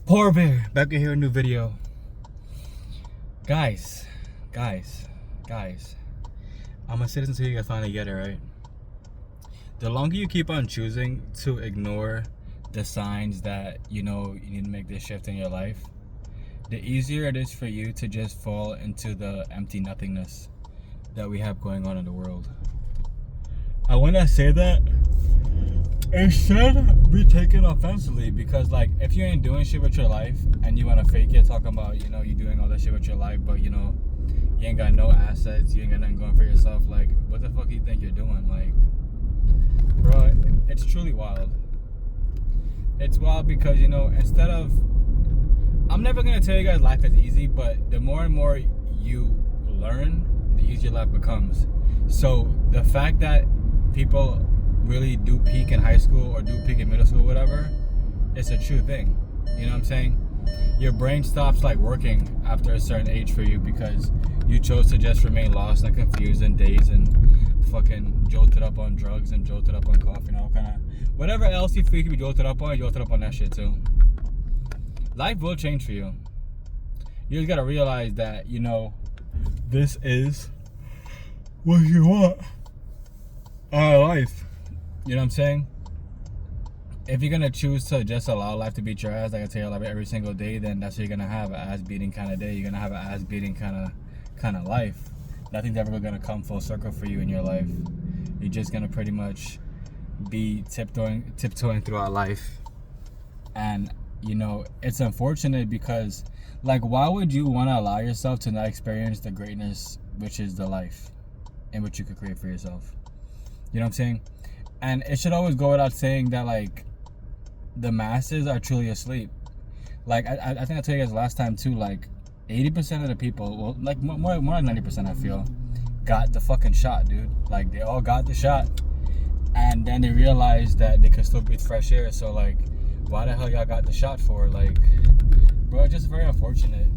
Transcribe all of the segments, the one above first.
Poor Bear, back in here, a new video. Guys, I'm a citizen so you guys finally get it, right? The longer you keep on choosing to ignore the signs that you know you need to make this shift in your life, the easier it is for you to just fall into the empty nothingness that we have going on in the world. I want to say that it should be taken offensively because, like, if you ain't doing shit with your life and you want to fake it, talking about, you know, you doing all this shit with your life, but, you know, you ain't got no assets, you ain't got nothing going for yourself, like, what the fuck do you think you're doing? Like, bro, it's truly wild. It's wild because, you know, instead of, I'm never going to tell you guys life is easy, but the more and more you learn, the easier life becomes. So the fact that people really do peak in high school or do peak in middle school, whatever, it's a true thing. You know what I'm saying? Your brain stops like working after a certain age for you because you chose to just remain lost and confused and dazed and fucking jolted up on drugs and jolted up on coffee and all kind of whatever else you feel you can be jolted up on that shit too. Life will change for you. You just gotta realize that, you know, this is what you want out of life. You know what I'm saying? If you're gonna choose to just allow life to beat your ass, like I tell you, like every single day, then that's what you're gonna have, an ass beating kind of day. You're gonna have an ass beating kind of life. Nothing's ever gonna come full circle for you in your life. You're just gonna pretty much be tiptoeing throughout life. And you know, it's unfortunate because, like, why would you want to allow yourself to not experience the greatness which is the life in which you could create for yourself? You know what I'm saying? And it should always go without saying that, like, the masses are truly asleep. Like, I think I told you guys last time too, like, 80% of the people, well, like, more than 90% I feel, got the fucking shot, dude. Like, they all got the shot. And then they realized that they could still breathe fresh air. So, like, why the hell y'all got the shot for? Like, bro, it's just very unfortunate.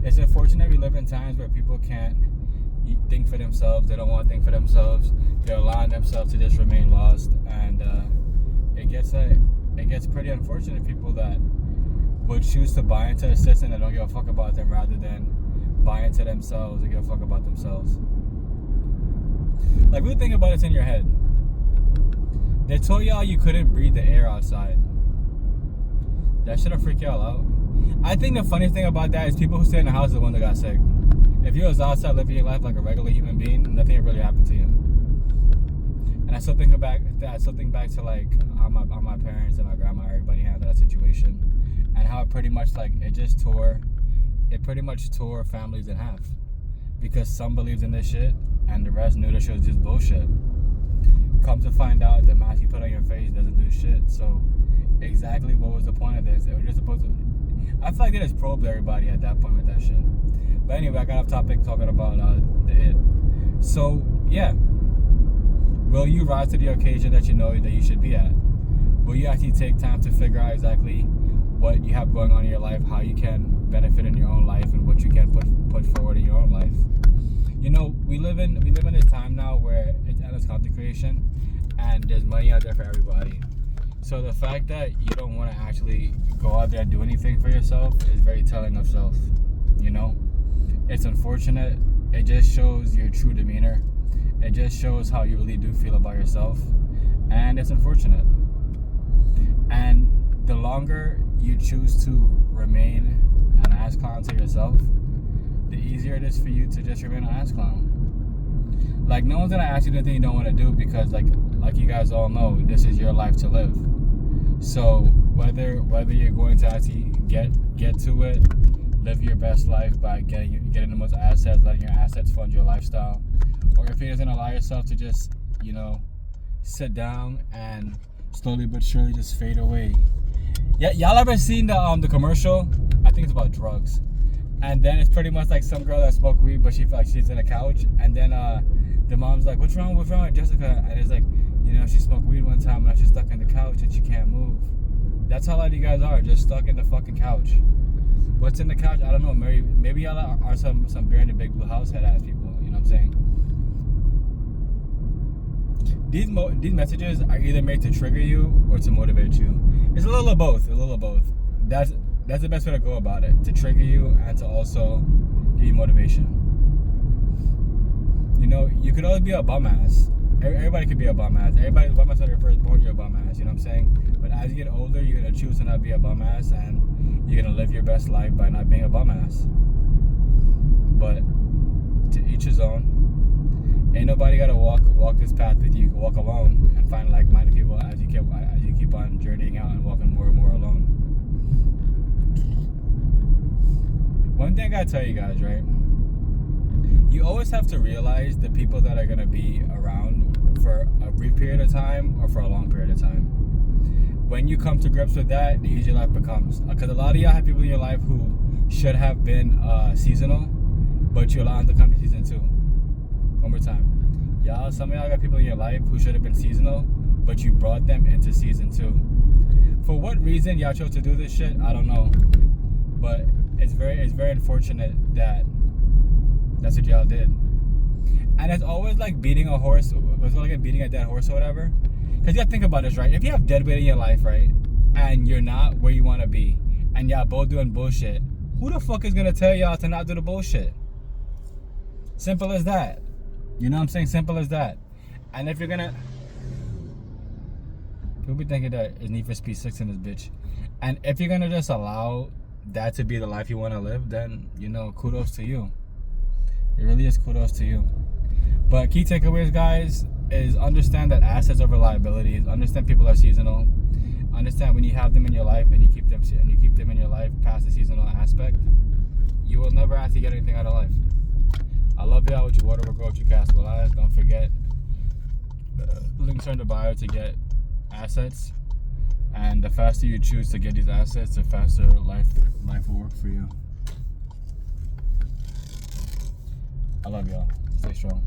It's unfortunate we live in times where people can't think for themselves. They don't want to think for themselves. They're allowing themselves to just remain lost, and it gets pretty unfortunate. People that would choose to buy into a system that don't give a fuck about them rather than buy into themselves and give a fuck about themselves. Like, really think about it in your head. They told y'all you couldn't breathe the air outside. That should've freaked y'all out. I think the funniest thing about that is people who stay in the house are the ones that got sick. If you was outside living your life like a regular human being, nothing really happened to you. And I still think back to, like, how my parents and my grandma, everybody handled that situation, and how it pretty much, like, it pretty much tore families in half because some believed in this shit and the rest knew this shit was just bullshit. Come to find out, the mask you put on your face doesn't do shit. So exactly what was the point of this? It was just supposed to, I feel like they just probed everybody at that point with that shit. But anyway, I got off topic talking about the it. So yeah, will you rise to the occasion that you know that you should be at? Will you actually take time to figure out exactly what you have going on in your life, how you can benefit in your own life, and what you can put forward in your own life? You know, we live in this time now where it's endless content creation, and there's money out there for everybody. So the fact that you don't want to actually go out there and do anything for yourself is very telling of self. You know, it's unfortunate. It just shows your true demeanor. It just shows how you really do feel about yourself, and it's unfortunate. And the longer you choose to remain an ass clown to yourself, the easier it is for you to just remain an ass clown. Like, no one's gonna ask you anything you don't want to do because, like you guys all know, this is your life to live. So whether you're going to actually get to it, live your best life by getting the most assets, letting your assets fund your lifestyle, or if you're just gonna allow yourself to just, you know, sit down and slowly but surely just fade away. Yeah, y'all ever seen the commercial? I think it's about drugs. And then it's pretty much like some girl that smoked weed, but she felt like she's in a couch. And then the mom's like, what's wrong with Jessica? And it's like, you know, she smoked weed one time and she's stuck in the couch and she can't move. That's how a lot of you guys are, just stuck in the fucking couch. What's in the couch? I don't know. Maybe y'all are some beer in the big blue house head ass people. You know what I'm saying? These messages are either made to trigger you or to motivate you. It's a little of both. That's That's the best way to go about it, to trigger you and to also give you motivation. You know, you could always be a bum ass. Everybody could be a bum ass. Everybody's a bum ass when you're first born, you're a bum ass. You know what I'm saying? But as you get older, you're going to choose to not be a bum ass, and you're going to live your best life by not being a bum ass. But to each his own. Ain't nobody got to walk this path with you. You can walk alone and find like-minded people as you keep on journeying out and walking more and more alone. One thing I gotta tell you guys, right? You always have to realize the people that are gonna be around for a brief period of time or for a long period of time. When you come to grips with that, the easier life becomes. Because a lot of y'all have people in your life who should have been seasonal, but you allow them to come to season 2. One more time. Some of y'all got people in your life who should have been seasonal, but you brought them into season 2. For what reason y'all chose to do this shit, I don't know. But it's very unfortunate that that's what y'all did. And it's always like beating a horse, it's like beating a dead horse or whatever. Because you gotta think about this, right? If you have dead weight in your life, right, and you're not where you want to be, and y'all both doing bullshit, who the fuck is gonna tell y'all to not do the bullshit? Simple as that. You know what I'm saying? Simple as that. And if you're gonna... People be thinking that it's Need for Speed 6 in this bitch. And if you're gonna just allow that to be the life you want to live, then, you know, kudos to you. It really is kudos to you. But key takeaways, guys, is understand that assets over liabilities. Understand people are seasonal. Understand when you have them in your life and you keep them in your life past the seasonal aspect, you will never actually get anything out of life. I love y'all. With your water will grow, with your cast will last. Don't forget, links are in the bio to get assets. And the faster you choose to get these assets, the faster life will work for you. I love y'all. Stay strong.